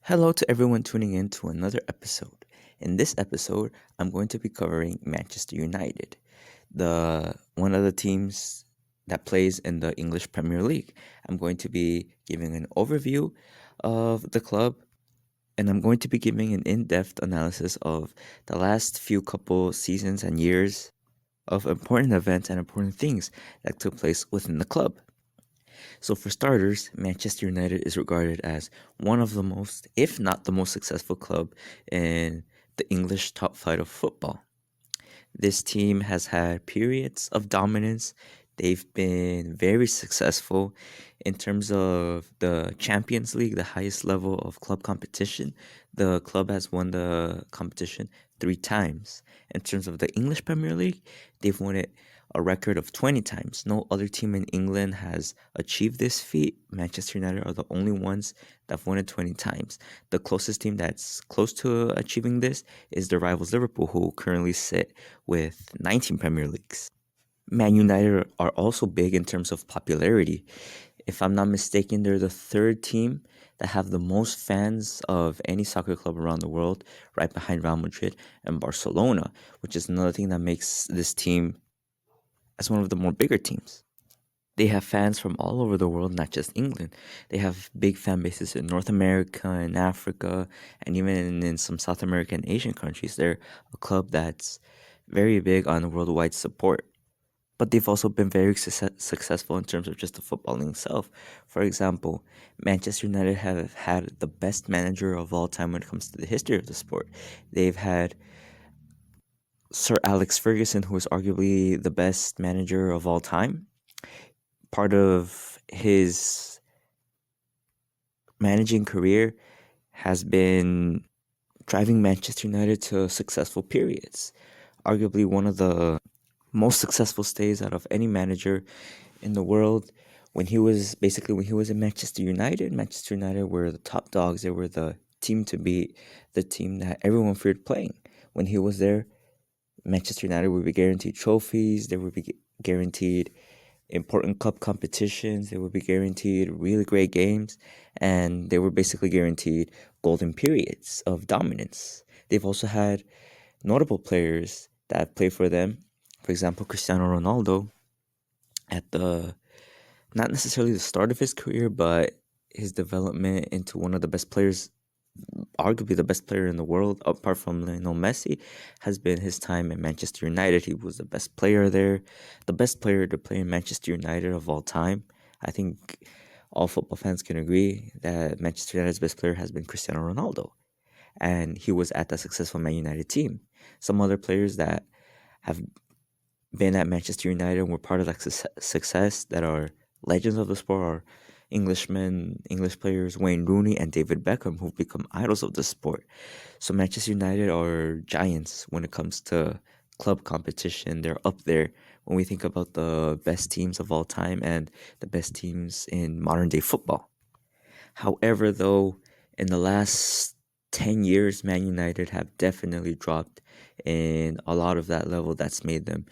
Hello to everyone tuning in to another episode. In this episode, I'm going to be covering Manchester United, the one of the teams that plays in the English Premier League. I'm going to be giving an overview of the club and I'm going to be giving an in-depth analysis of the last few couple seasons and years of important events and important things that took place within the club. So, for starters, Manchester United is regarded as one of the most, if not the most successful club in the English top flight of football. This team has had periods of dominance. They've been very successful in terms of the Champions League, the highest level of club competition. The club has won the competition 3 times. In terms of the English Premier League, they've won it a record of 20 times. No other team in England has achieved this feat. Manchester United are the only ones that have won it 20 times. The closest team that's close to achieving this is the rivals Liverpool, who currently sit with 19 Premier Leagues. Man United are also big in terms of popularity. If I'm not mistaken, they're the third team that have the most fans of any soccer club around the world, right behind Real Madrid and Barcelona, which is another thing that makes this team as one of the more bigger teams. They have fans from all over the world, not just England. They have big fan bases in North America and Africa, and even in some South American and Asian countries. They're a club that's very big on worldwide support. But they've also been very successful in terms of just the footballing itself. For example, Manchester United have had the best manager of all time when it comes to the history of the sport. They've had Sir Alex Ferguson, who is arguably the best manager of all time. Part of his managing career has been driving Manchester United to successful periods. Arguably one of the most successful stays out of any manager in the world. When he was in Manchester United were the top dogs. They were the team to beat, the team that everyone feared playing. When he was there, Manchester United would be guaranteed trophies. They would be guaranteed important cup competitions. They would be guaranteed really great games, and they were basically guaranteed golden periods of dominance. They've also had notable players that play for them. For example, Cristiano Ronaldo at the not necessarily the start of his career, but his development into one of the best players, arguably the best player in the world, apart from Lionel Messi, has been his time in Manchester United. He was the best player there, the best player to play in Manchester United of all time. I think all football fans can agree that Manchester United's best player has been Cristiano Ronaldo, and he was at the successful Man United team. Some other players that have been at Manchester United and were part of that success that are legends of the sport are English players Wayne Rooney and David Beckham, who've become idols of the sport. So Manchester United are giants when it comes to club competition. They're up there when we think about the best teams of all time and the best teams in modern day football. However, though, in the last 10 years, Man United have definitely dropped in a lot of that level that's made them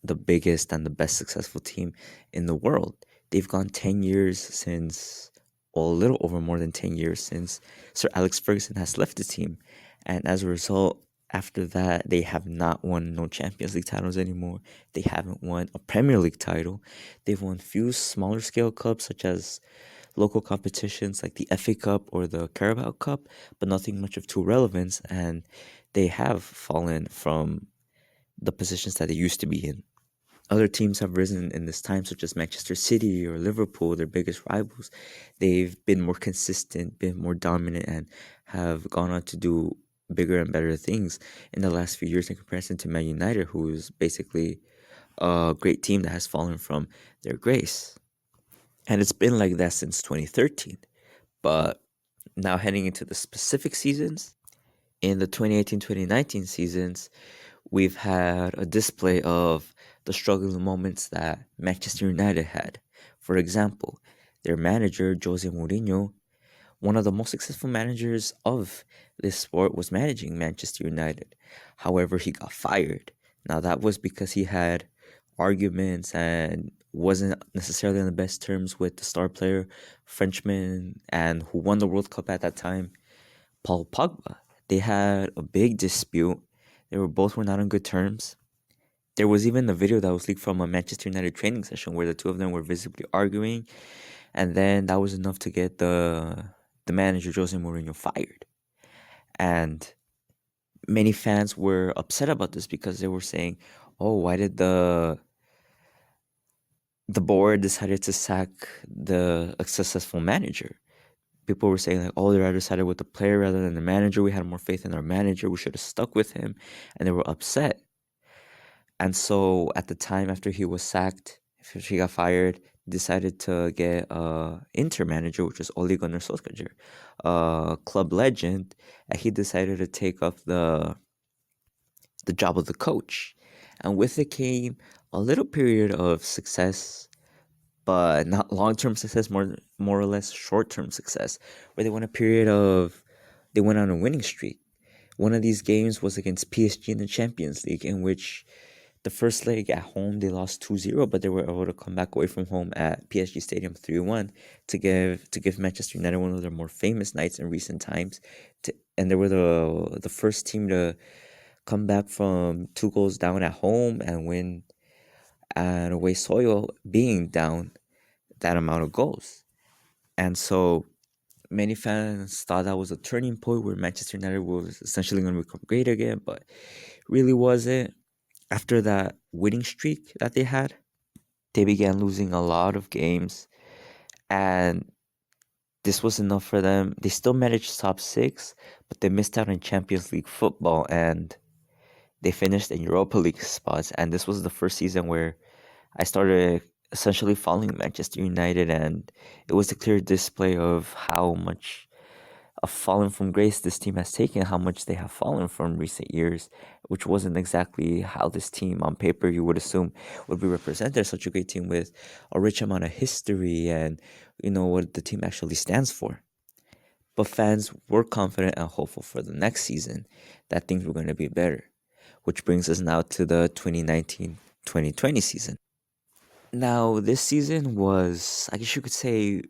the biggest and the best successful team in the world. They've gone 10 years since, well, a little over more than 10 years since Sir Alex Ferguson has left the team. And as a result, after that, they have not won no Champions League titles anymore. They haven't won a Premier League title. They've won few smaller scale cups, such as local competitions like the FA Cup or the Carabao Cup, but nothing much of true relevance. And they have fallen from the positions that they used to be in. Other teams have risen in this time, such as Manchester City or Liverpool, their biggest rivals. They've been more consistent, been more dominant, and have gone on to do bigger and better things in the last few years in comparison to Man United, who is basically a great team that has fallen from their grace. And it's been like that since 2013. But now heading into the specific seasons, in the 2018-2019 seasons, we've had a display of the struggling moments that Manchester United had. For example, their manager, Jose Mourinho, one of the most successful managers of this sport, was managing Manchester United. However, he got fired. Now, that was because he had arguments and wasn't necessarily on the best terms with the star player, Frenchman, and who won the World Cup at that time, Paul Pogba. They had a big dispute. They were not on good terms. There was even a video that was leaked from a Manchester United training session where the two of them were visibly arguing, and then that was enough to get the manager Jose Mourinho fired. And many fans were upset about this because they were saying, "Oh, why did the board decided to sack the a successful manager?" People were saying like, "Oh, they rather sided with the player rather than the manager. We had more faith in our manager. We should have stuck with him," and they were upset. And so at the time after he was sacked, after he got fired, decided to get Inter manager, which was Ole Gunnar Solskjaer, a club legend, and he decided to take up the job of the coach. And with it came a little period of success, but not long term success, more or less short term success, where they went on a winning streak. One of these games was against PSG in the Champions League, in which the first leg at home they lost 2-0, but they were able to come back away from home at PSG Stadium 3-1 to give Manchester United one of their more famous nights in recent times. And they were the first team to come back from 2 goals down at home and win at away soil, being down that amount of goals. And so many fans thought that was a turning point where Manchester United was essentially going to become great again, but really wasn't. After that winning streak that they had, they began losing a lot of games, and this was enough for them. They still managed top six, but they missed out on Champions League football, and they finished in Europa League spots. And this was the first season where I started essentially following Manchester United, and it was a clear display of how much a fallen from grace this team has taken, how much they have fallen from recent years, which wasn't exactly how this team on paper you would assume would be represented. Such a great team with a rich amount of history and what the team actually stands for. But fans were confident and hopeful for the next season that things were going to be better, which brings us now to the 2019-2020 season. Now, this season was, I guess you could say,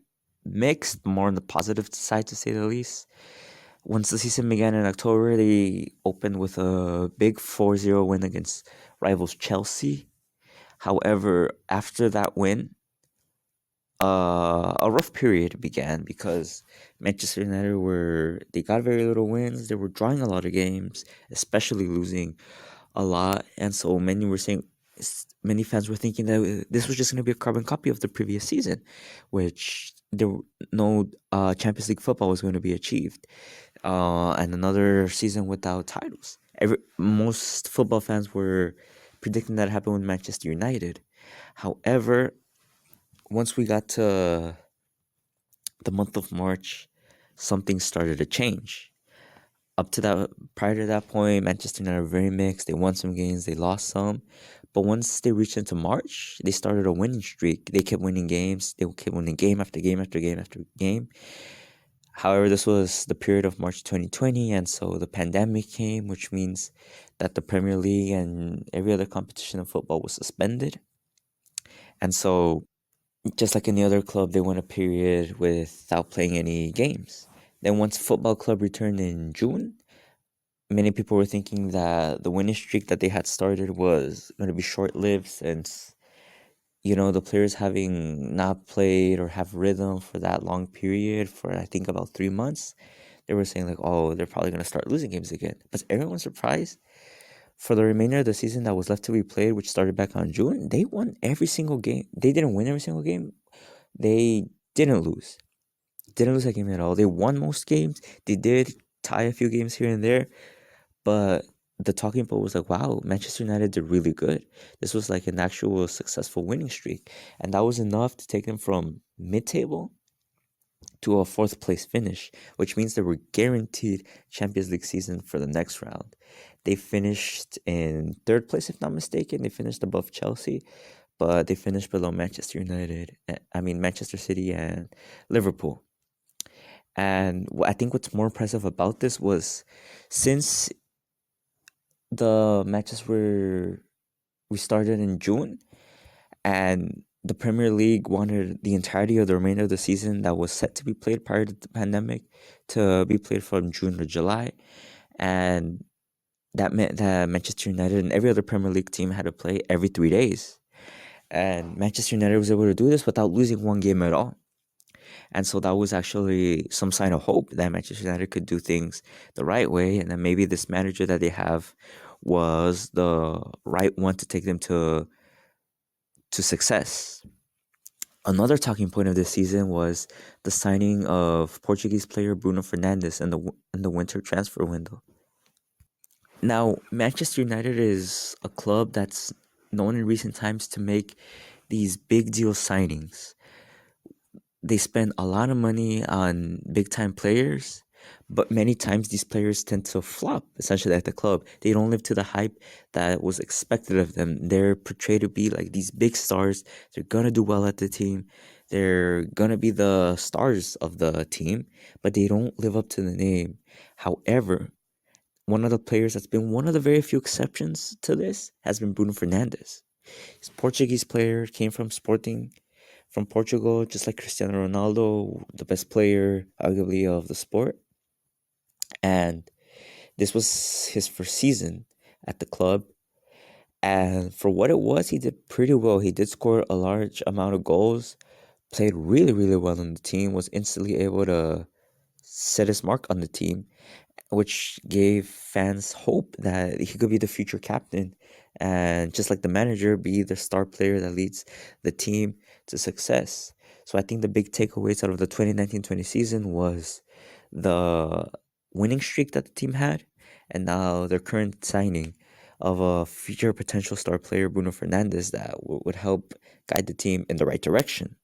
mixed, more on the positive side to say the least. Once the season began in October, they opened with a big 4-0 win against rivals Chelsea. However, after that win, a rough period began because Manchester United they got very little wins. They were drawing a lot of games, especially losing a lot. And so many fans were thinking that this was just going to be a carbon copy of the previous season, which no Champions League football was going to be achieved, and another season without titles. Most football fans were predicting that happened with Manchester United. However, once we got to the month of March, something started to change. Prior to that point, Manchester United were very mixed. They won some games, they lost some. But once they reached into March, they started a winning streak. They kept winning games. They kept winning game after game after game after game. However, this was the period of March 2020, and so the pandemic came, which means that the Premier League and every other competition in football was suspended. And so, just like any other club, they went a period without playing any games. Then once football club returned in June, many people were thinking that the winning streak that they had started was going to be short-lived since, the players having not played or have rhythm for that long period for, I think, about 3 months, they were saying like, oh, they're probably going to start losing games again. But everyone surprised. For the remainder of the season that was left to be played, which started back on June, they won every single game. They didn't win every single game. They didn't lose. Didn't lose a game at all. They won most games. They did tie a few games here and there. But the talking point was like, wow, Manchester United did really good. This was like an actual successful winning streak. And that was enough to take them from mid-table to a fourth place finish, which means they were guaranteed Champions League season for the next round. They finished in third place, if not mistaken. They finished above Chelsea, but they finished below Manchester City and Liverpool. And I think what's more impressive about this was since the matches we started in June, and the Premier League wanted the entirety of the remainder of the season that was set to be played prior to the pandemic to be played from June or July. And that meant that Manchester United and every other Premier League team had to play every 3 days. And Manchester United was able to do this without losing one game at all. And so that was actually some sign of hope that Manchester United could do things the right way, and that maybe this manager that they have was the right one to take them to success. Another talking point of this season was the signing of Portuguese player Bruno Fernandes in the winter transfer window. Now, Manchester United is a club that's known in recent times to make these big deal signings. They spend a lot of money on big time players, but many times these players tend to flop essentially at the club. They don't live to the hype that was expected of them. They're portrayed to be like these big stars. They're gonna do well at the team. They're gonna be the stars of the team, but they don't live up to the name. However, one of the players that's been one of the very few exceptions to this has been Bruno Fernandes. He's a Portuguese player, came from Sporting from Portugal, just like Cristiano Ronaldo, the best player, arguably, of the sport. And this was his first season at the club. And for what it was, he did pretty well. He did score a large amount of goals, played really, really well on the team, was instantly able to set his mark on the team, which gave fans hope that he could be the future captain and just like the manager, be the star player that leads the team to success. So I think the big takeaways out of the 2019-20 season was the winning streak that the team had, and now their current signing of a future potential star player, Bruno Fernandes, that would help guide the team in the right direction.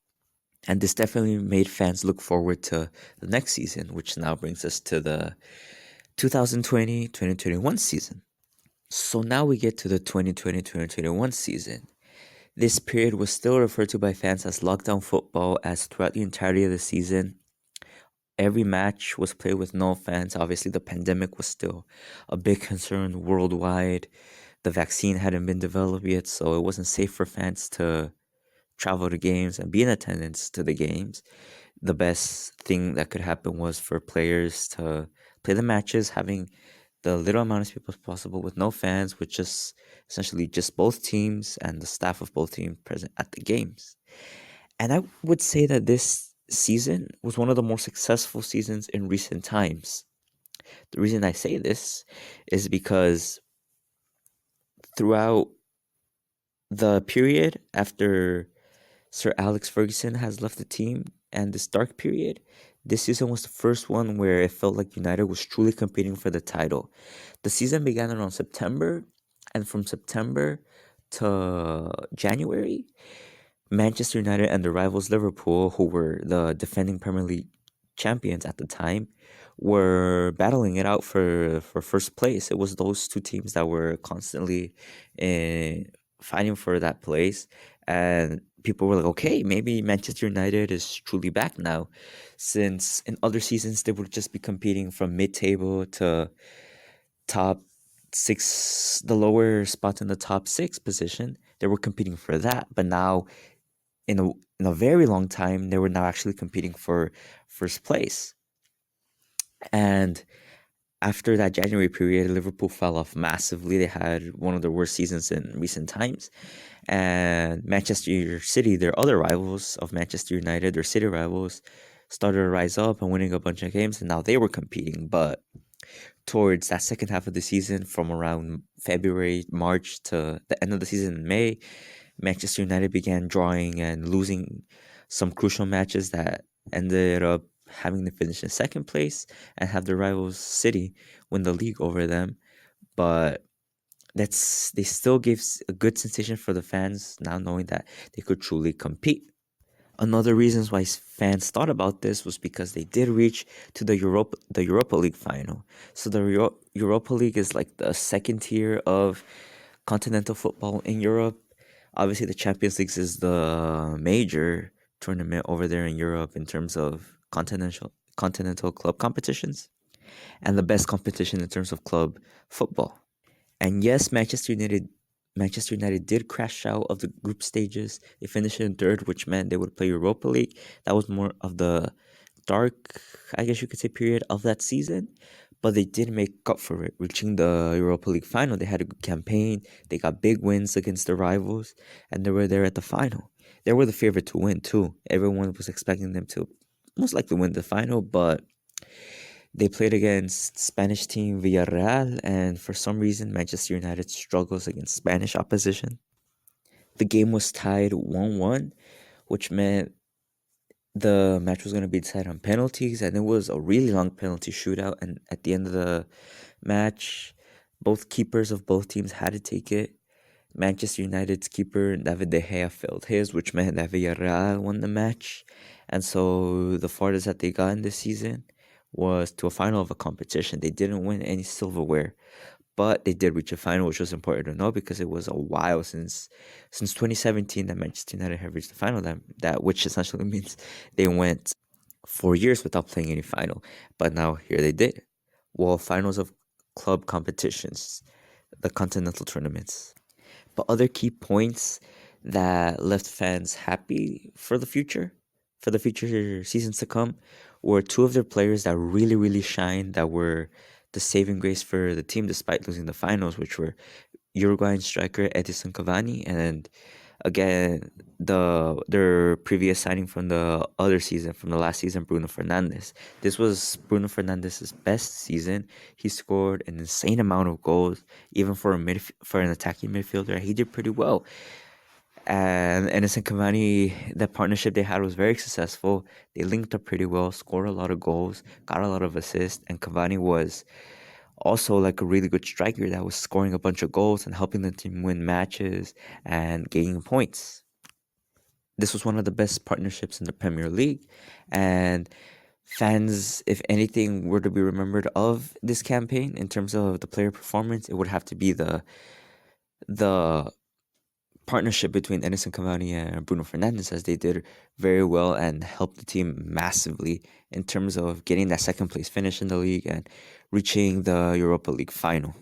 And this definitely made fans look forward to the next season, which now brings us to the 2020-2021 season. So now we get to the 2020-2021 season. This period was still referred to by fans as lockdown football, as throughout the entirety of the season, every match was played with no fans. Obviously, the pandemic was still a big concern worldwide. The vaccine hadn't been developed yet, so it wasn't safe for fans to travel to games and be in attendance to the games. The best thing that could happen was for players to play the matches, having the little amount of people as possible with no fans, with just essentially just both teams and the staff of both teams present at the games. And I would say that this season was one of the more successful seasons in recent times. The reason I say this is because throughout the period after Sir Alex Ferguson has left the team and this dark period, this season was the first one where it felt like United was truly competing for the title. The season began around September, and from September to January, Manchester United and their rivals Liverpool, who were the defending Premier League champions at the time, were battling it out for first place. It was those two teams that were constantly fighting for that place. And people were like, okay, maybe Manchester United is truly back now. Since in other seasons, they would just be competing from mid-table to top six, the lower spot in the top six position. They were competing for that. But now, in a very long time, they were now actually competing for first place. And after that January period, Liverpool fell off massively. They had one of the worst seasons in recent times. And Manchester City, their other rivals of Manchester United, their city rivals, started to rise up and winning a bunch of games. And now they were competing. But towards that second half of the season, from around February, March to the end of the season in May, Manchester United began drawing and losing some crucial matches that ended up having to finish in second place and have their rivals City win the league over them. But they still gave a good sensation for the fans, now knowing that they could truly compete. Another reasons why fans thought about this was because they did reach to the Europa League final. So the Europa League is like the second tier of continental football in Europe. Obviously, the Champions League is the major tournament over there in Europe in terms of continental club competitions, and the best competition in terms of club football. And yes, Manchester United Manchester United did crash out of the group stages. They finished in third, which meant they would play Europa League. That was more of the dark, I guess you could say, period of that season. But they did make up for it, reaching the Europa League final. They had a good campaign. They got big wins against the rivals, and they were there at the final. They were the favorite to win, too. Everyone was expecting them to most likely win the final, but they played against Spanish team Villarreal, and for some reason, Manchester United struggles against Spanish opposition. The game was tied 1-1, which meant the match was going to be decided on penalties, and it was a really long penalty shootout. And at the end of the match, both keepers of both teams had to take it. Manchester United's keeper, David De Gea, failed his, which meant that Villarreal won the match. And so the farthest that they got in this season was to a final of a competition. They didn't win any silverware, but they did reach a final, which was important to know because it was a while since 2017 that Manchester United have reached the final. That which essentially means they went 4 years without playing any final. But now here they did. Well, finals of club competitions, the continental tournaments. But other key points that left fans happy for the future seasons to come, were two of their players that really, really shined, that were the saving grace for the team despite losing the finals, which were Uruguayan striker Edison Cavani and again their previous signing from the last season, Bruno Fernandes. This was Bruno Fernandes's best season. He scored an insane amount of goals, even for an attacking midfielder. He did pretty well. And Edison Cavani, that partnership they had was very successful. They linked up pretty well, scored a lot of goals, got a lot of assists, and Cavani was also like a really good striker that was scoring a bunch of goals and helping the team win matches and gaining points. This was one of the best partnerships in the Premier League, and fans, if anything were to be remembered of this campaign in terms of the player performance, it would have to be the partnership between Edison Cavani and Bruno Fernandes, as they did very well and helped the team massively in terms of getting that second place finish in the league and reaching the Europa League final.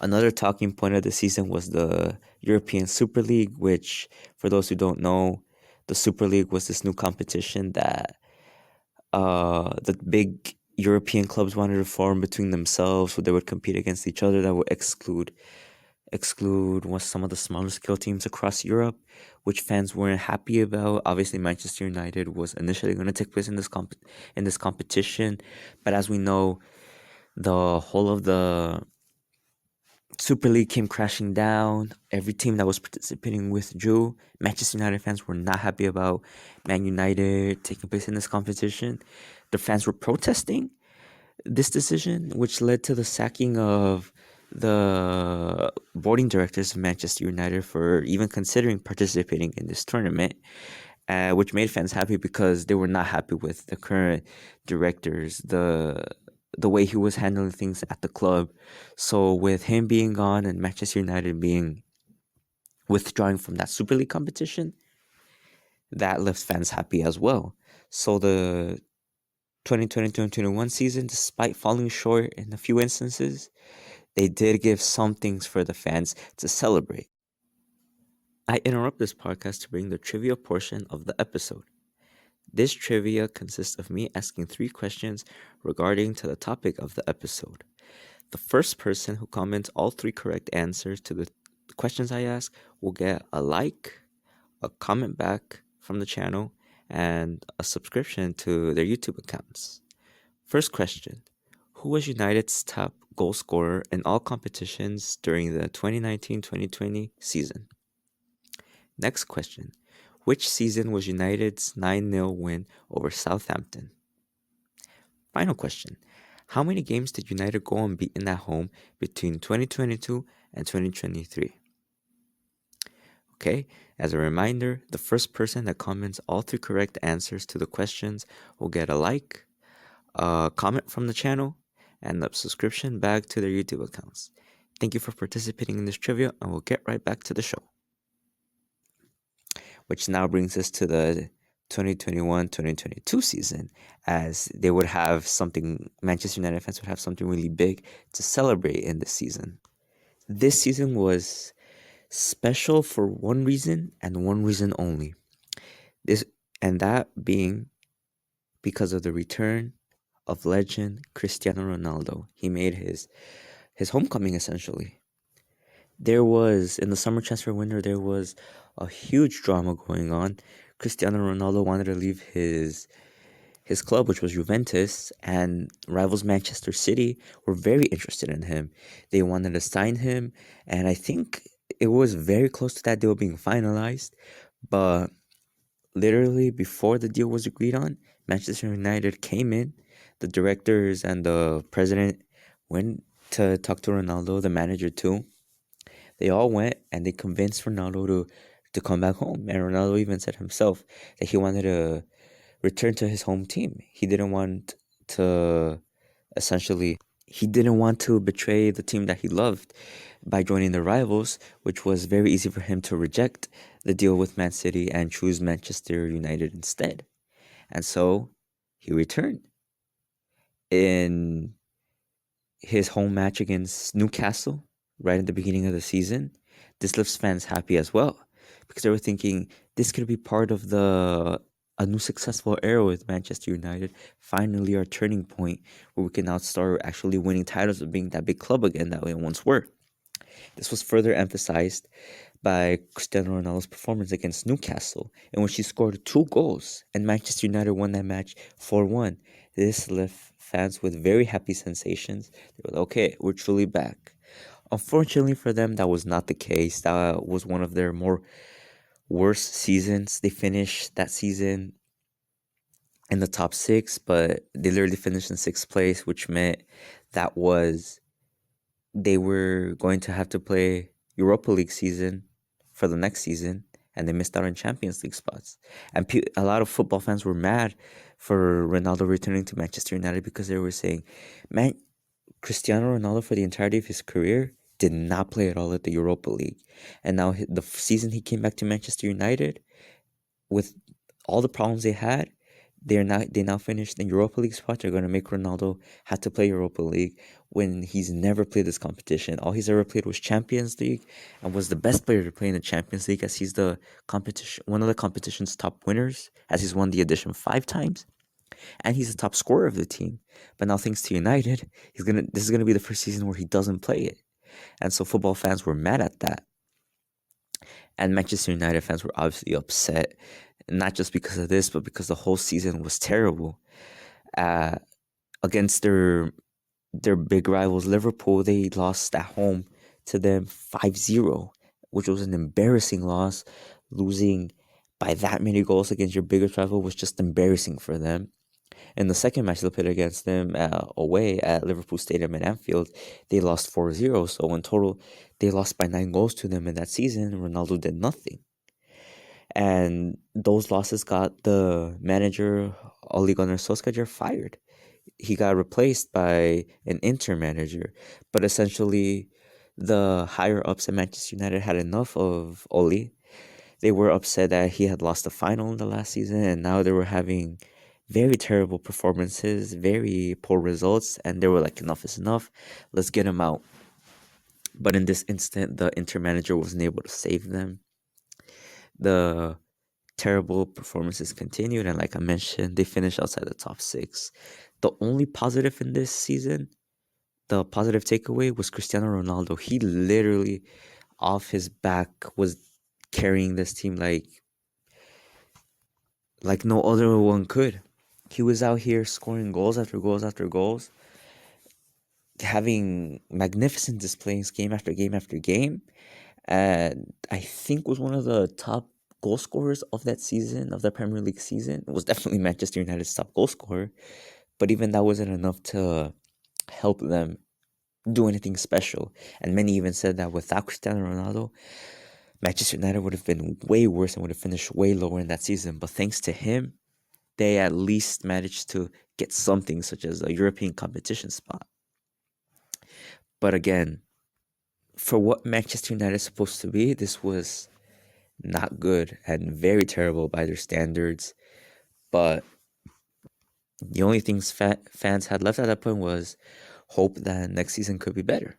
Another talking point of the season was the European Super League, which, for those who don't know, the Super League was this new competition that the big European clubs wanted to form between themselves, so they would compete against each other. That would exclude some of the smaller scale teams across Europe, which fans weren't happy about. Obviously, Manchester United was initially going to take place in this competition, but as we know, the whole of the Super League came crashing down. Every team that was participating withdrew. Manchester United fans were not happy about Man United taking place in this competition. The fans were protesting this decision, which led to the sacking of the boarding directors of Manchester United for even considering participating in this tournament, which made fans happy because they were not happy with the current directors, the way he was handling things at the club. So with him being gone and Manchester United being withdrawing from that Super League competition, that left fans happy as well. So the 2020-2021 season, despite falling short in a few instances, they did give some things for the fans to celebrate. I interrupt this podcast to bring the trivia portion of the episode. This trivia consists of me asking 3 questions regarding to the topic of the episode. The first person who comments all 3 correct answers to the questions I ask will get a like, a comment back from the channel, and a subscription to their YouTube accounts. First question: who was United's top goal scorer in all competitions during the 2019-2020 season? Next question: which season was United's 9-0 win over Southampton? Final question: how many games did United go unbeaten at home between 2022 and 2023? Okay, as a reminder, the first person that comments all 3 correct answers to the questions will get a like, a comment from the channel, and a subscription back to their YouTube accounts. Thank you for participating in this trivia, and we'll get right back to the show. Which now brings us to the 2021-2022 season, as they would have something, Manchester United fans would have something really big to celebrate in this season. This season was Special for one reason and one reason only. This and that being because of the return of legend Cristiano Ronaldo. He made his homecoming essentially. There was in the summer transfer window there was a huge drama going on. Cristiano Ronaldo wanted to leave his club, which was Juventus, and rivals Manchester City were very interested in him. They wanted to sign him, and I think it was very close to that deal being finalized. But literally before the deal was agreed on, Manchester United came in. The directors and the president went to talk to Ronaldo, the manager too. They all went and they convinced Ronaldo to come back home. And Ronaldo even said himself that he wanted to return to his home team. He didn't want to essentially he didn't want to betray the team that he loved by joining the rivals, which was very easy for him to reject the deal with Man City and choose Manchester United instead. And so he returned in his home match against Newcastle right at the beginning of the season. This left fans happy as well because they were thinking this could be part of the a new successful era with Manchester United. Finally, our turning point where we can now start actually winning titles and being that big club again that we once were. This was further emphasized by Cristiano Ronaldo's performance against Newcastle, in which he scored 2 goals, and Manchester United won that match 4-1. This left fans with very happy sensations. They were like, okay, we're truly back. Unfortunately for them, that was not the case. That was one of their more worst seasons. They finished that season in the top six, but they literally finished in sixth place, which meant that was they were going to have to play Europa League season for the next season, and they missed out on Champions League spots. And a lot of football fans were mad for Ronaldo returning to Manchester United because they were saying, man, Cristiano Ronaldo for the entirety of his career did not play at all at the Europa League. And now the season he came back to Manchester United, with all the problems they had, they now finished in Europa League spot. They're going to make Ronaldo have to play Europa League when he's never played this competition. All he's ever played was Champions League and was the best player to play in the Champions League, as he's the competition one of the competition's top winners, as he's won the edition 5 times, and he's the top scorer of the team. But now, thanks to United, this is gonna be the first season where he doesn't play it, and so football fans were mad at that, and Manchester United fans were obviously upset, not just because of this, but because the whole season was terrible. Uh, Against their big rivals, Liverpool, they lost at home to them 5-0, which was an embarrassing loss. Losing by that many goals against your biggest rival was just embarrassing for them. In the second match they played against them away at Liverpool Stadium in Anfield, they lost 4-0. So in total, they lost by 9 goals to them in that season. Ronaldo did nothing. And those losses got the manager, Ole Gunnar Solskjaer, fired. He got replaced by an interim manager. But essentially, the higher ups at Manchester United had enough of Ole. They were upset that he had lost the final in the last season, and now they were having very terrible performances, very poor results, and they were like, enough is enough, let's get him out. But in this instant, the interim manager wasn't able to save them. The terrible performances continued, and like I mentioned, they finished outside the top six. The only positive in this season, the positive takeaway, was Cristiano Ronaldo. He literally, off his back, was carrying this team like no other one could. He was out here scoring goals after goals after goals, having magnificent displays game after game after game, and I think was one of the top goal scorers of that season, of the Premier League season. It was definitely Manchester United's top goal scorer, but even that wasn't enough to help them do anything special. And many even said that without Cristiano Ronaldo, Manchester United would have been way worse and would have finished way lower in that season. But thanks to him, they at least managed to get something such as a European competition spot. But again, for what Manchester United is supposed to be, this was not good and very terrible by their standards. But the only things fans had left at that point was hope that next season could be better.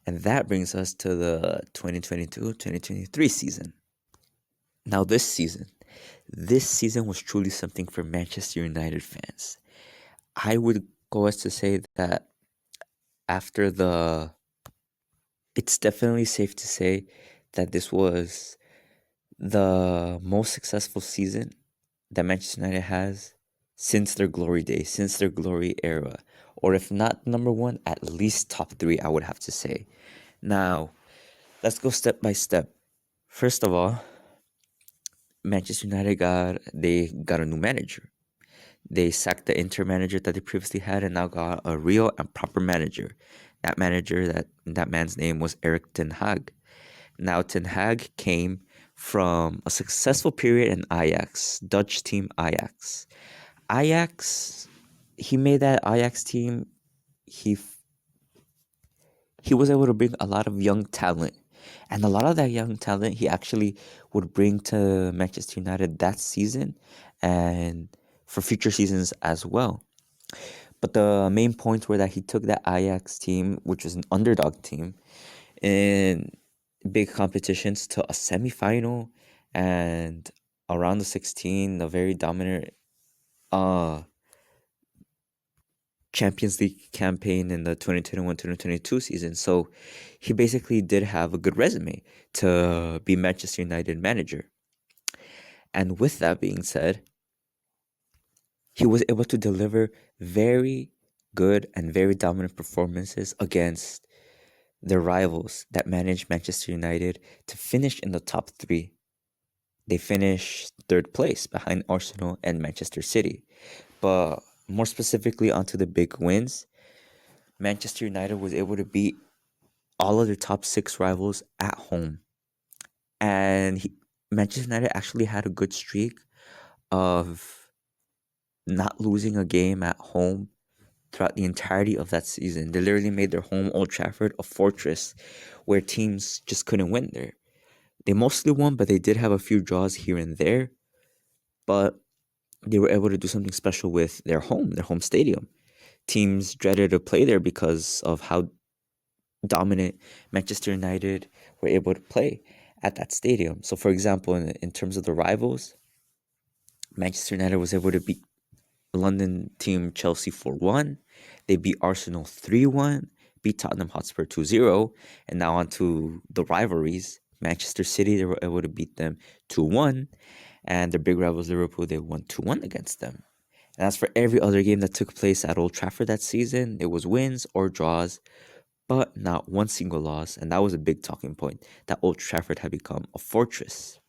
And that brings us to the 2022-2023 season. Now, this season was truly something for Manchester United fans. I would go as to say that after the. It's definitely safe to say that this was the most successful season that Manchester United has since their glory days, since their glory era. Or if not number one, at least top three, I would have to say. Now, let's go step by step. First of all, Manchester United got a new manager. They sacked the Inter manager that they previously had and now got a real and proper manager. That man's name was Eric Ten Hag. Now Ten Hag came from a successful period in Ajax, Dutch team Ajax. Ajax, he made that Ajax team. He he was able to bring a lot of young talent. And a lot of that young talent he actually would bring to Manchester United that season and for future seasons as well. But the main points were that he took that Ajax team, which was an underdog team, in big competitions to a semifinal and around the 16, a very dominant uh Champions League campaign in the 2021-2022 season. So he basically did have a good resume to be Manchester United manager. And with that being said, he was able to deliver very good and very dominant performances against their rivals that managed Manchester United to finish in the top three. They finished third place behind Arsenal and Manchester City. But more specifically onto the big wins, Manchester United was able to beat all of their top six rivals at home. And Manchester United actually had a good streak of not losing a game at home throughout the entirety of that season. They literally made their home Old Trafford a fortress where teams just couldn't win there. They mostly won, but they did have a few draws here and there. But they were able to do something special with their home stadium. Teams dreaded to play there because of how dominant Manchester United were able to play at that stadium. So, for example, in terms of the rivals, Manchester United was able to beat London team Chelsea 4-1. They beat Arsenal 3-1, beat Tottenham Hotspur 2-0, and now on to the rivalries. Manchester City, they were able to beat them 2-1, and their big rivals Liverpool, they won 2-1 against them. And as for every other game that took place at Old Trafford that season, it was wins or draws, but not one single loss, and that was a big talking point, that Old Trafford had become a fortress.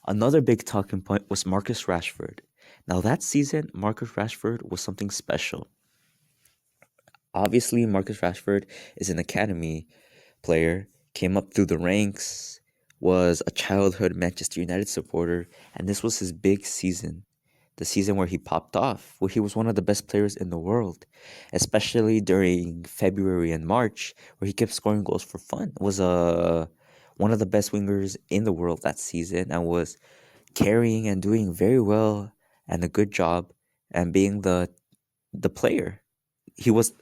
Another big talking point was Marcus Rashford. Now that season, Marcus Rashford was something special. Obviously, Marcus Rashford is an academy player, came up through the ranks, was a childhood Manchester United supporter, and this was his big season. The season where he popped off, where he was one of the best players in the world, especially during February and March, where he kept scoring goals for fun. Was one of the best wingers in the world that season and was carrying and doing very well and a good job and being the player. He was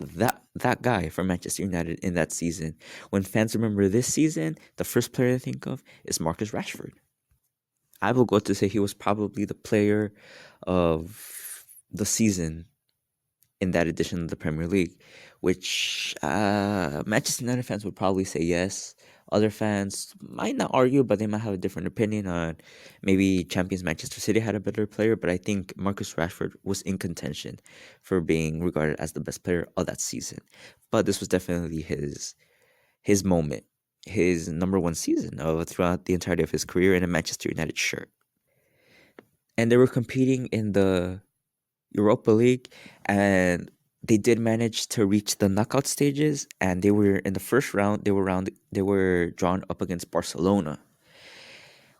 that guy for Manchester United in that season. When fans remember this season, the first player to think of is Marcus Rashford. I will go to say he was probably the player of the season in that edition of the Premier League, which Manchester United fans would probably say yes. Other fans might not argue, but they might have a different opinion on maybe champions Manchester City had a better player, but I think Marcus Rashford was in contention for being regarded as the best player of that season. But this was definitely his moment, his number one season throughout the entirety of his career in a Manchester United shirt. And they were competing in the Europa League, and they did manage to reach the knockout stages, and they were in the first round. They were drawn up against Barcelona,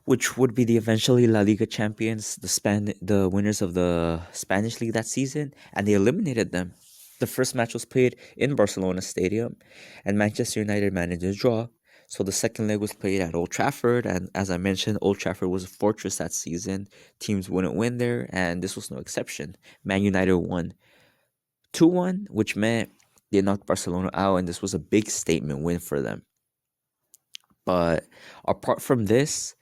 which would be the eventually La Liga champions, the winners of the Spanish league that season, and they eliminated them. The first match was played in Barcelona Stadium, and Manchester United managed to draw. So the second leg was played at Old Trafford, and as I mentioned, Old Trafford was a fortress that season. Teams wouldn't win there, and this was no exception. Man United won 2-1, which meant They knocked Barcelona out, and this was a big statement win for them. But apart from this,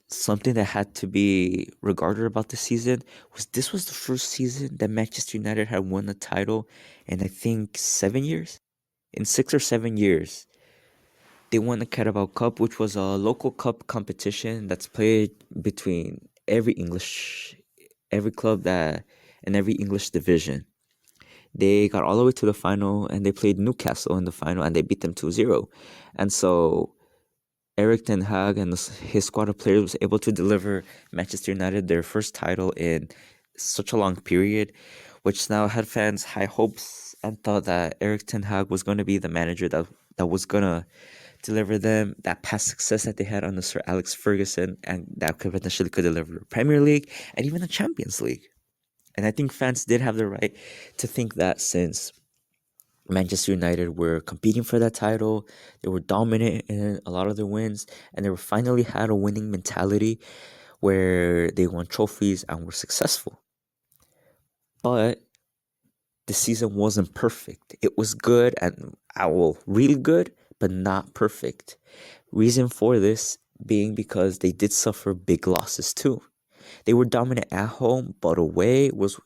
something that had to be regarded about the season was this was the first season that Manchester United had won a title in I think 7 years. In 6 or 7 years, they won the Carabao Cup, which was a local cup competition that's played between every club that in every English division. They got all the way to the final and they played Newcastle in the final and they beat them 2-0. And so Eric Ten Hag and his squad of players was able to deliver Manchester United their first title in such a long period, which now had fans high hopes and thought that Eric Ten Hag was going to be the manager that was going to deliver them that past success that they had under Sir Alex Ferguson, and that could deliver the Premier League and even the Champions League. And I think fans did have the right to think that since Manchester United were competing for that title, they were dominant in a lot of their wins, and they were finally had a winning mentality where they won trophies and were successful. But the season wasn't perfect. It was good and really good, but not perfect. Reason for this being because they did suffer big losses too. They were dominant at home, but away was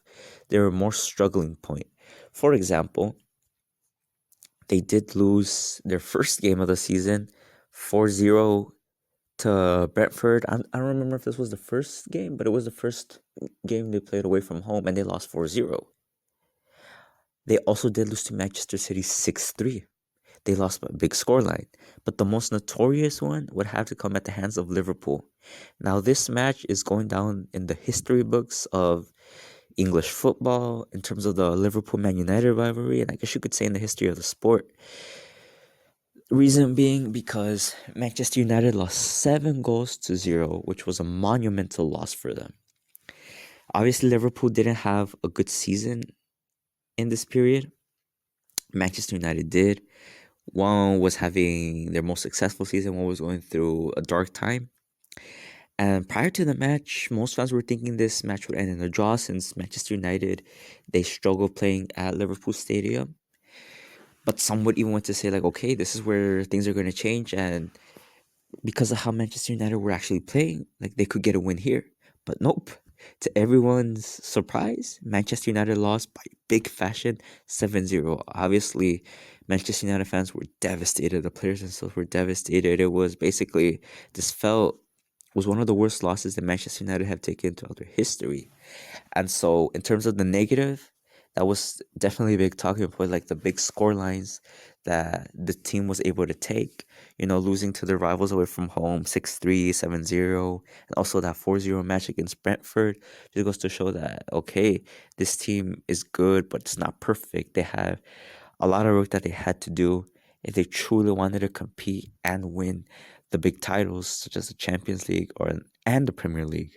their more struggling point. For example, they did lose their first game of the season 4-0 to Brentford. I don't remember if this was the first game, but it was the first game they played away from home and they lost 4-0. They also did lose to Manchester City 6-3. They lost by a big scoreline. But the most notorious one would have to come at the hands of Liverpool. Now, this match is going down in the history books of English football in terms of the Liverpool-Man United rivalry, and I guess you could say in the history of the sport. Reason being because Manchester United lost 7-0, which was a monumental loss for them. Obviously, Liverpool didn't have a good season in this period. Manchester United did. One was having their most successful season, one was going through a dark time. And prior to the match, most fans were thinking this match would end in a draw since Manchester United, they struggled playing at Liverpool Stadium. But some would even want to say like, okay, this is where things are going to change. And because of how Manchester United were actually playing, like they could get a win here. But nope. To everyone's surprise, Manchester United lost by big fashion 7-0. Obviously, Manchester United fans were devastated. The players themselves were devastated. It was basically, was one of the worst losses that Manchester United have taken throughout their history. And so, in terms of the negative, that was definitely a big talking point, like the big score lines that the team was able to take, losing to their rivals away from home 6-3, 7-0, and also that 4-0 match against Brentford. Just goes to show that, okay, this team is good, but it's not perfect. They have a lot of work that they had to do if they truly wanted to compete and win the big titles, such as the Champions League and the Premier League.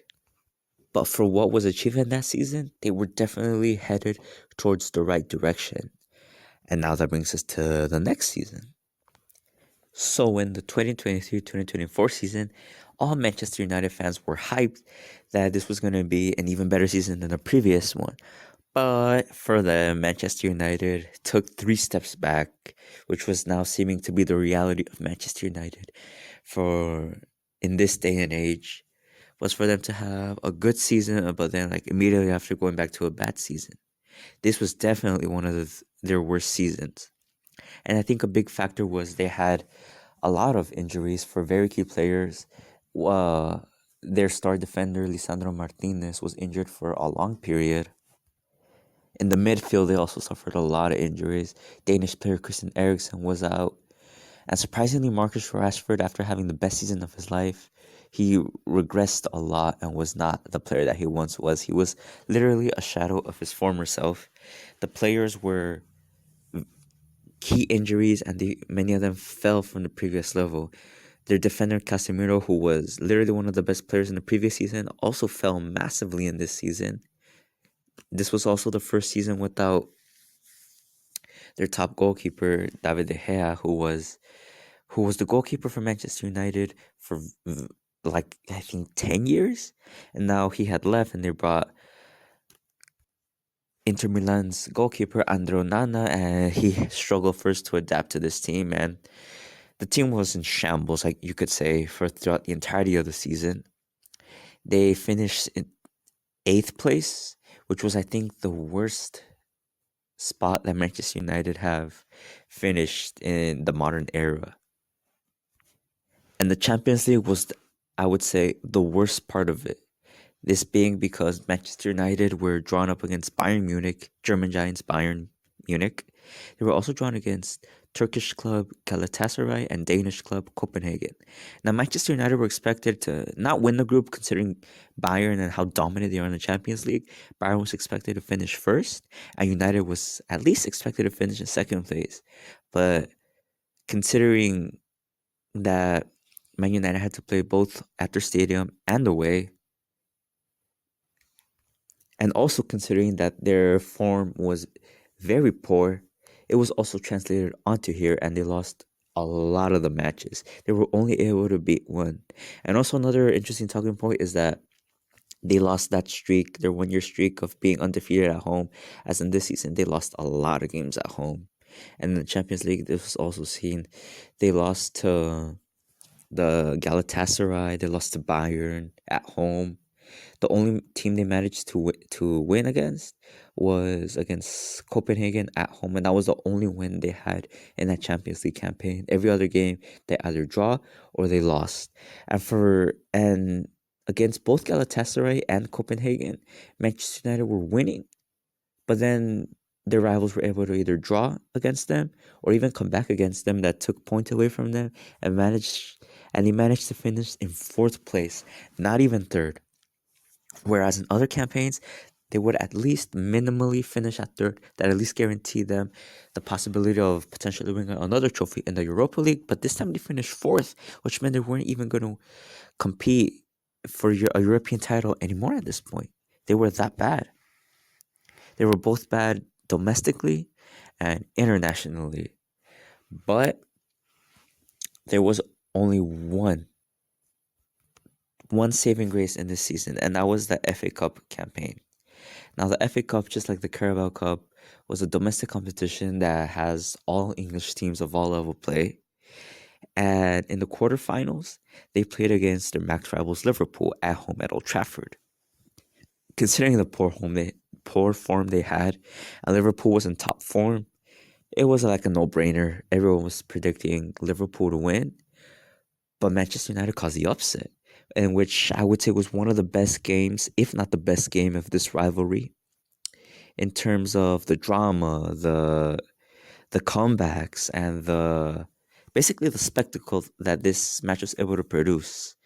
But for what was achieved in that season, they were definitely headed towards the right direction. And now that brings us to the next season. So in the 2023-2024 season, all Manchester United fans were hyped that this was going to be an even better season than the previous one. But for them, Manchester United took 3 steps back, which was now seeming to be the reality of Manchester United for in this day and age, was for them to have a good season, but then like immediately after going back to a bad season. This was definitely one of their worst seasons. And I think a big factor was they had a lot of injuries for very key players. Their star defender, Lisandro Martinez, was injured for a long period. In the midfield, they also suffered a lot of injuries. Danish player Christian Eriksen was out. And surprisingly, Marcus Rashford, after having the best season of his life, he regressed a lot and was not the player that he once was. He was literally a shadow of his former self. The players were key injuries, and many of them fell from the previous level. Their defender Casemiro, who was literally one of the best players in the previous season, also fell massively in this season. This was also the first season without their top goalkeeper, David De Gea, who was the goalkeeper for Manchester United for like I think 10 years, and now he had left, and they brought Inter Milan's goalkeeper Andro Nana, and he struggled first to adapt to this team, and the team was in shambles, like you could say, for throughout the entirety of the season. They finished in eighth place, which was, I think, the worst spot that Manchester United have finished in the modern era. And the Champions League was, I would say, the worst part of it. This being because Manchester United were drawn up against Bayern Munich, German giants Bayern Munich. They were also drawn against Turkish club Galatasaray and Danish club Copenhagen. Now, Manchester United were expected to not win the group considering Bayern and how dominant they are in the Champions League. Bayern was expected to finish first, and United was at least expected to finish in second place. But considering that Man United had to play both at their stadium and away, and also considering that their form was very poor, it was also translated onto here, and they lost a lot of the matches. They were only able to beat one. And also another interesting talking point is that they lost that streak, their 1 year streak of being undefeated at home. As in this season, they lost a lot of games at home. And in the Champions League, this was also seen. They lost to the Galatasaray, they lost to Bayern at home. The only team they managed to win against was against Copenhagen at home, and that was the only win they had in that Champions League campaign. Every other game they either draw or they lost. And against both Galatasaray and Copenhagen, Manchester United were winning, but then their rivals were able to either draw against them or even come back against them that took points away from them and they managed to finish in fourth place, not even third. Whereas in other campaigns, they would at least minimally finish at third. That at least guaranteed them the possibility of potentially winning another trophy in the Europa League. But this time they finished fourth, which meant they weren't even going to compete for a European title anymore at this point. They were that bad. They were both bad domestically and internationally. But there was only one saving grace in this season, and that was the FA Cup campaign. Now, the FA Cup, just like the Carabao Cup, was a domestic competition that has all English teams of all level play. And in the quarterfinals, they played against their max rivals Liverpool at home at Old Trafford. Considering the poor form they had, and Liverpool was in top form, it was like a no-brainer. Everyone was predicting Liverpool to win, but Manchester United caused the upset, in which I would say was one of the best games, if not the best game of this rivalry, in terms of the drama, the comebacks, and basically the spectacle that this match was able to produce.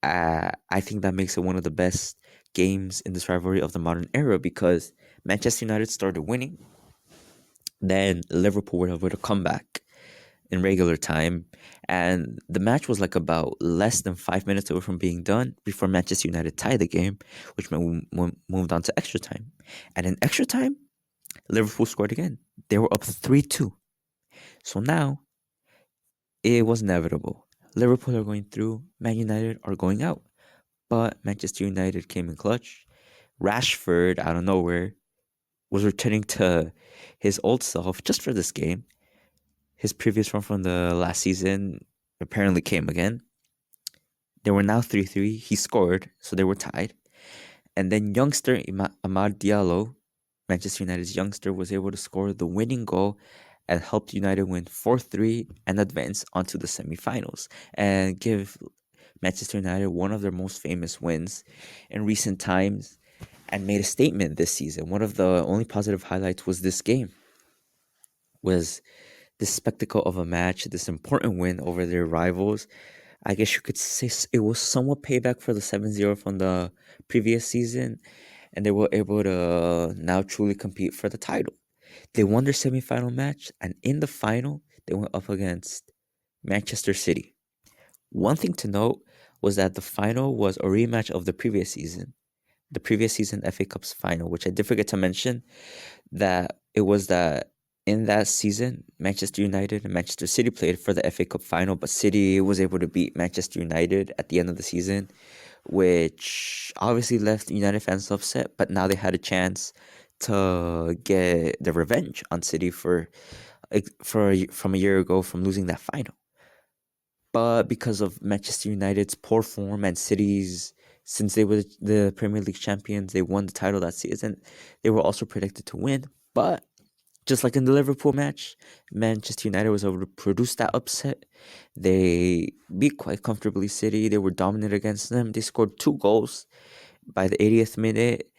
I think that makes it one of the best games in this rivalry of the modern era because Manchester United started winning, then Liverpool were able to come back in regular time, and the match was like about less than 5 minutes away from being done before Manchester United tied the game, which meant we moved on to extra time. And in extra time, Liverpool scored again. They were up 3-2. So now it was inevitable. Liverpool are going through, Man United are going out. But Manchester United came in clutch. Rashford, out of nowhere, was returning to his old self just for this game. His previous run from the last season apparently came again. They were now 3-3. He scored, so they were tied. And then youngster Amad Diallo, Manchester United's youngster, was able to score the winning goal and helped United win 4-3 and advance onto the semifinals and give Manchester United one of their most famous wins in recent times and made a statement this season. One of the only positive highlights was this game, was this spectacle of a match, this important win over their rivals. I guess you could say it was somewhat payback for the 7-0 from the previous season, and they were able to now truly compete for the title. They won their semifinal match, and in the final, they went up against Manchester City. One thing to note was that the final was a rematch of the previous season FA Cup's final, which I did forget to mention, that it was that in that season, Manchester United and Manchester City played for the FA Cup final, but City was able to beat Manchester United at the end of the season, which obviously left United fans upset, but now they had a chance to get the revenge on City from a year ago from losing that final. But because of Manchester United's poor form and City's, since they were the Premier League champions, they won the title that season. They were also predicted to win. But just like in the Liverpool match, Manchester United was able to produce that upset. They beat quite comfortably City. They were dominant against them. They scored 2 goals by the 80th minute.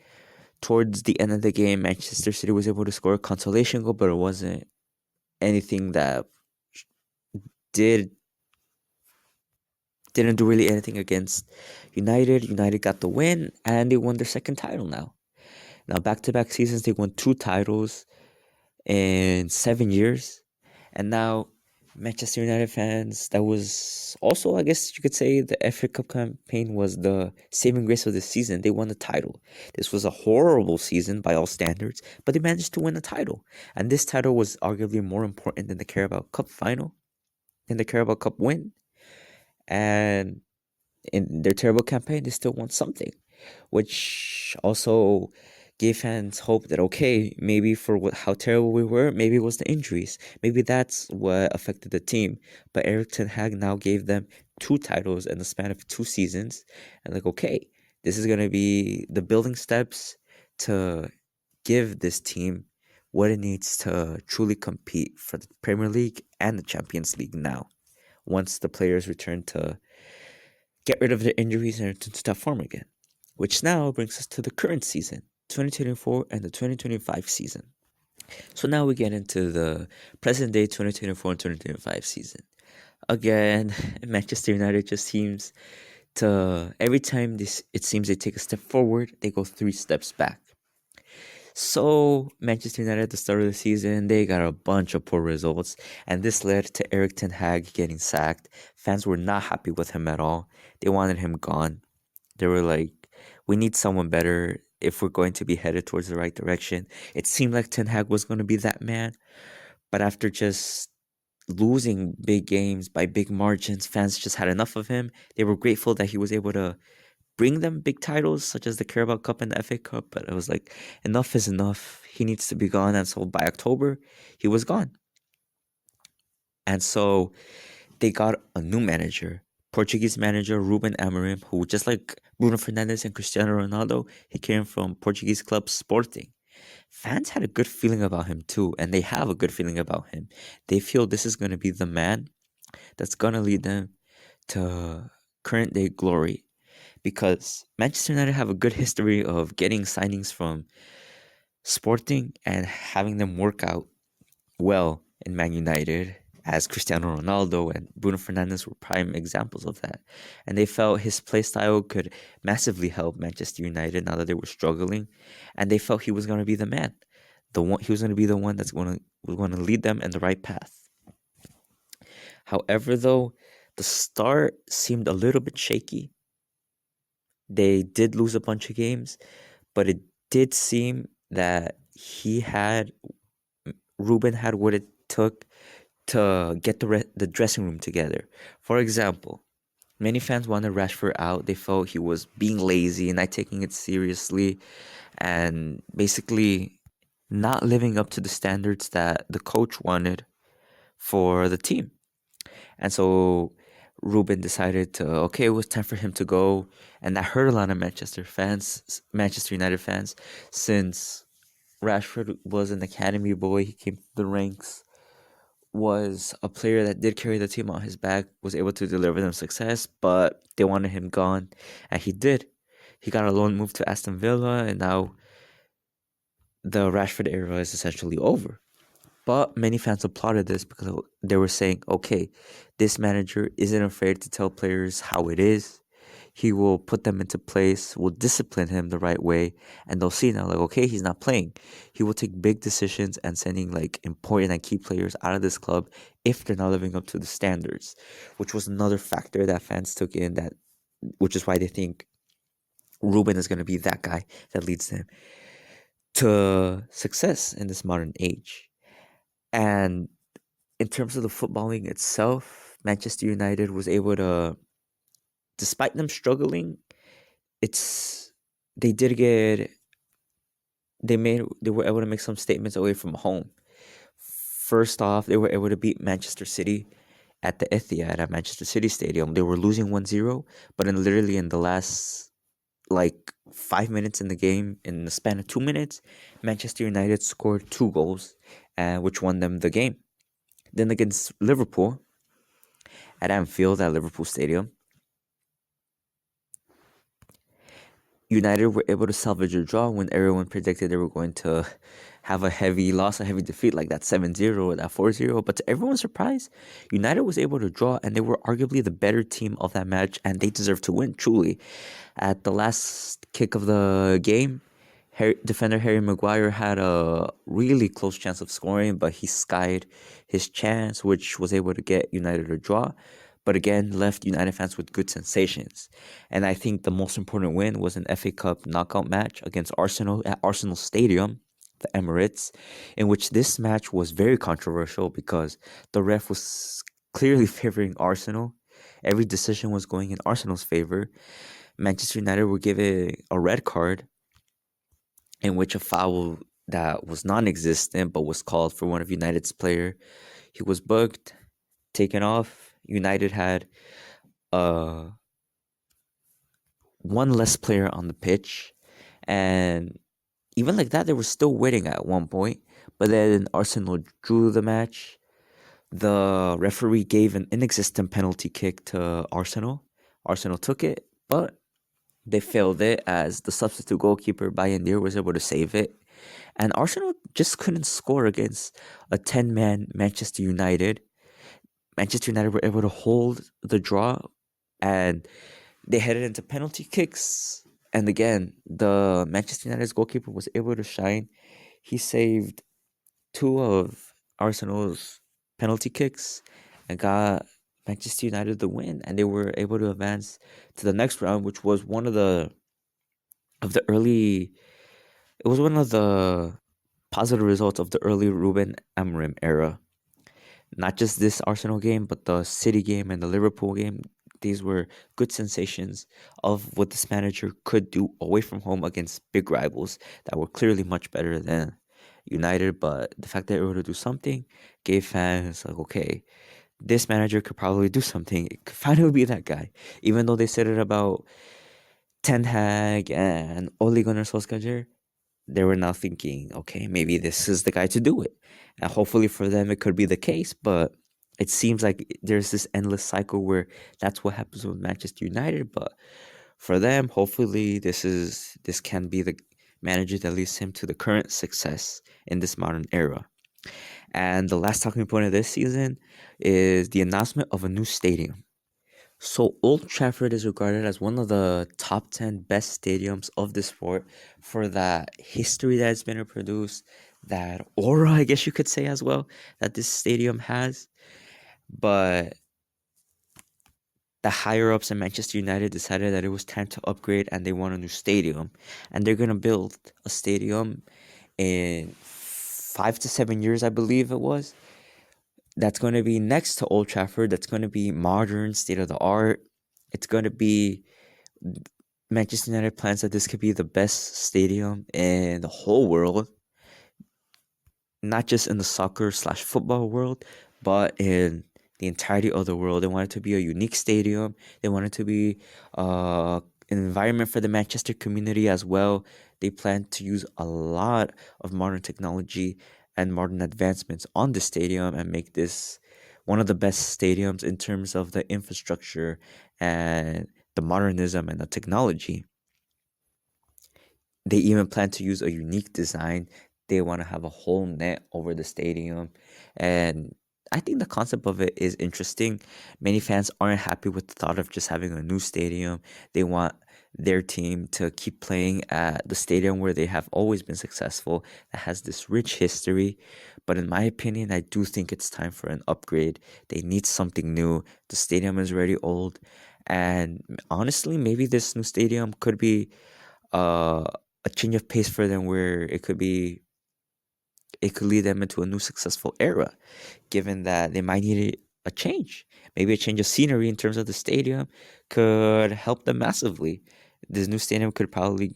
Towards the end of the game, Manchester City was able to score a consolation goal, but it wasn't anything that did didn't do really anything against United. United got the win and they won their second title now. Now back to back seasons, they won 2 titles in 7 years. And now Manchester United fans, that was also, I guess you could say, the FA Cup campaign was the saving grace of the season. They won the title. This was a horrible season by all standards, but they managed to win the title. And this title was arguably more important than the Carabao Cup final, than the Carabao Cup win. And in their terrible campaign, they still won something, which also gave fans hope that okay, maybe for how terrible we were, maybe it was the injuries, maybe that's what affected the team. But Eric Ten Hag now gave them 2 titles in the span of 2 seasons, and like okay, this is gonna be the building steps to give this team what it needs to truly compete for the Premier League and the Champions League now. Once the players return to get rid of their injuries and return to top form again. Which now brings us to the current season, 2024 and the 2025 season. So now we get into the present day 2024 and 2025 season. Again, Manchester United just seems to, every time it seems they take a step forward, they go 3 steps back. So, Manchester United at the start of the season, they got a bunch of poor results, and this led to Eric Ten Hag getting sacked. Fans were not happy with him at all. They wanted him gone. They were like, we need someone better if we're going to be headed towards the right direction. It seemed like Ten Hag was going to be that man, but after just losing big games by big margins, fans just had enough of him. They were grateful that he was able to bring them big titles such as the Carabao Cup and the FA Cup, but it was like enough is enough. He needs to be gone, and so by October he was gone. And so they got a new manager, Portuguese manager Ruben Amorim, who just like Bruno Fernandes and Cristiano Ronaldo, he came from Portuguese club Sporting. Fans had a good feeling about him too, and they have a good feeling about him. They feel this is going to be the man that's going to lead them to current day glory, because Manchester United have a good history of getting signings from Sporting and having them work out well in Man United, as Cristiano Ronaldo and Bruno Fernandes were prime examples of that. And they felt his play style could massively help Manchester United now that they were struggling, and they felt he was going to be the man. He was going to be the one that's going to lead them in the right path. However, though, the start seemed a little bit shaky. They did lose a bunch of games, but it did seem that Ruben had what it took to get the dressing room together. For example, many fans wanted Rashford out. They felt he was being lazy and not taking it seriously, and basically not living up to the standards that the coach wanted for the team. And so Ruben decided okay, it was time for him to go. And that hurt a lot of Manchester United fans, since Rashford was an academy boy. He came through the ranks, was a player that did carry the team on his back, was able to deliver them success, but they wanted him gone. And he did. He got a loan move to Aston Villa, and now the Rashford era is essentially over. But many fans applauded this because they were saying, okay, this manager isn't afraid to tell players how it is. He will put them into place, will discipline him the right way, and they'll see now, like, okay, he's not playing. He will take big decisions and sending like important and key players out of this club if they're not living up to the standards, which was another factor that fans took in, which is why they think Ruben is going to be that guy that leads them to success in this modern age. And in terms of the footballing itself, Manchester United was able to, despite them struggling, they did get they were able to make some statements away from home. First off, they were able to beat Manchester City at the Etihad at Manchester City Stadium. They were losing 1-0, but literally in the last like 5 minutes in the game, in the span of 2 minutes, Manchester United scored two goals, which won them the game. Then against Liverpool at Anfield at Liverpool Stadium, United were able to salvage a draw when everyone predicted they were going to have a heavy loss, a heavy defeat like that 7-0 or that 4-0. But to everyone's surprise, United was able to draw and they were arguably the better team of that match and they deserved to win, truly. At the last kick of the game, defender Harry Maguire had a really close chance of scoring, but he skied his chance, which was able to get United a draw. But again, left United fans with good sensations. And I think the most important win was an FA Cup knockout match against Arsenal at Arsenal Stadium, the Emirates, in which this match was very controversial because the ref was clearly favoring Arsenal. Every decision was going in Arsenal's favor. Manchester United were given a red card in which a foul that was non-existent but was called for one of United's player. He was booked, taken off. United had uh one less player on the pitch, and even like that, they were still winning at one point. But then Arsenal drew the match. The referee gave an inexistent penalty kick to Arsenal. Arsenal took it, but they failed it as the substitute goalkeeper Bayern was able to save it. And Arsenal just couldn't score against a 10-man Manchester United. Manchester United were able to hold the draw and they headed into penalty kicks. And again, the Manchester United's goalkeeper was able to shine. He saved two of Arsenal's penalty kicks and got Manchester United the win. And they were able to advance to the next round, which was one of the early. It was one of the positive results of the early Ruben Amorim era. Not just this Arsenal game, but the City game and the Liverpool game. These were good sensations of what this manager could do away from home against big rivals that were clearly much better than United. But the fact that they were able to do something gave fans like, okay, this manager could probably do something. It could finally be that guy. Even though they said it about Ten Hag and Ole Gunnar Solskjaer, they were now thinking, okay, maybe this is the guy to do it. And hopefully for them, it could be the case. But it seems like there's this endless cycle where that's what happens with Manchester United. But for them, hopefully this can be the manager that leads him to the current success in this modern era. And the last talking point of this season is the announcement of a new stadium. So Old Trafford is regarded as one of the top 10 best stadiums of the sport for that history that has been produced, that aura, I guess you could say as well, that this stadium has. But the higher ups in Manchester United decided that it was time to upgrade and they want a new stadium. And they're going to build a stadium in 5 to 7 years, I believe it was. That's going to be next to Old Trafford. That's going to be modern, state of the art. It's going to be Manchester United plans that this could be the best stadium in the whole world, not just in the soccer/football world, but in the entirety of the world. They want it to be a unique stadium. They want it to be an environment for the Manchester community as well. They plan to use a lot of modern technology and modern advancements on the stadium and make this one of the best stadiums in terms of the infrastructure and the modernism and the technology. They even plan to use a unique design. They want to have a whole net over the stadium. And I think the concept of it is interesting. Many fans aren't happy with the thought of just having a new stadium. They want their team to keep playing at the stadium where they have always been successful, that has this rich history. But in my opinion, I do think it's time for an upgrade. They need something new. The stadium is already old. And honestly, maybe this new stadium could be uh, a change of pace for them where it could lead them into a new successful era, given that they might need a change. Maybe a change of scenery in terms of the stadium could help them massively. This new stadium could probably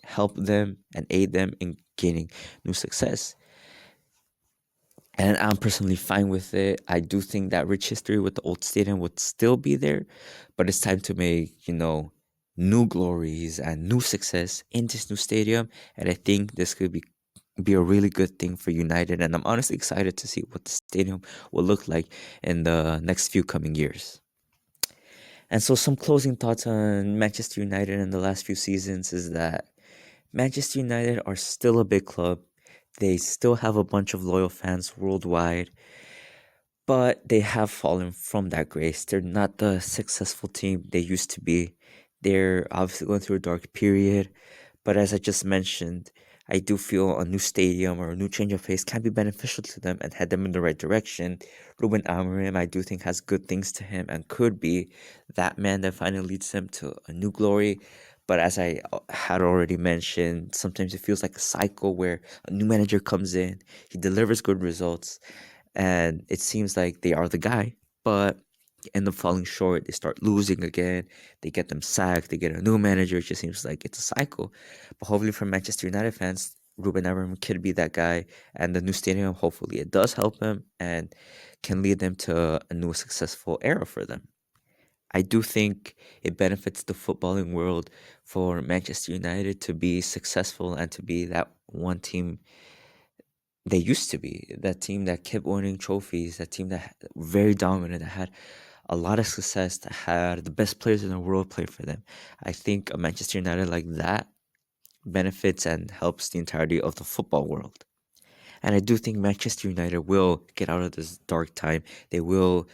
help them and aid them in gaining new success. And I'm personally fine with it. I do think that rich history with the old stadium would still be there, but it's time to make, new glories and new success in this new stadium. And I think this could be a really good thing for United. And I'm honestly excited to see what the stadium will look like in the next few coming years. And so, some closing thoughts on Manchester United in the last few seasons is that Manchester United are still a big club. They still have a bunch of loyal fans worldwide, but they have fallen from that grace. They're not the successful team they used to be. They're obviously going through a dark period, but as I just mentioned, I do feel a new stadium or a new change of pace can be beneficial to them and head them in the right direction. Ruben Amorim, I do think, has good things to him and could be that man that finally leads them to a new glory. But as I had already mentioned, sometimes it feels like a cycle where a new manager comes in, he delivers good results, and it seems like they are the guy, but end up falling short. They start losing again. They get them sacked. They get a new manager. It just seems like it's a cycle. But hopefully, for Manchester United fans, Ruben Amorim could be that guy, and the new stadium, hopefully, it does help them and can lead them to a new successful era for them. I do think it benefits the footballing world for Manchester United to be successful and to be that one team they used to be, that team that kept winning trophies, that team that very dominant, that had a lot of success, that had the best players in the world play for them. I think a Manchester United like that benefits and helps the entirety of the football world. And I do think Manchester United will get out of this dark time. They will,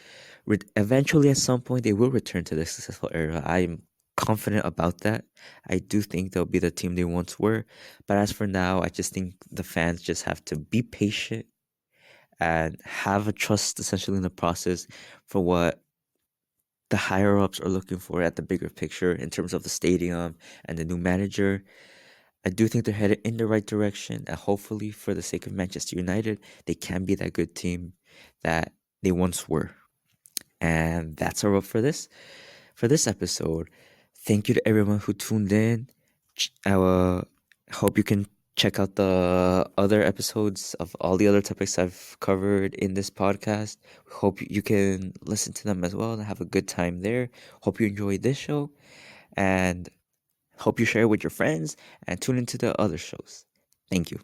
eventually, at some point, they will return to the successful era. I'm confident about that. I do think they'll be the team they once were. But as for now, I just think the fans just have to be patient and have a trust essentially in the process for what the higher ups are looking for at the bigger picture in terms of the stadium and the new manager. I do think they're headed in the right direction, and hopefully, for the sake of Manchester United, they can be that good team that they once were. And that's our wrap for this episode. Thank you to everyone who tuned in. I hope you can check out the other episodes of all the other topics I've covered in this podcast. Hope you can listen to them as well and have a good time there. Hope you enjoy this show and hope you share it with your friends and tune into the other shows. Thank you.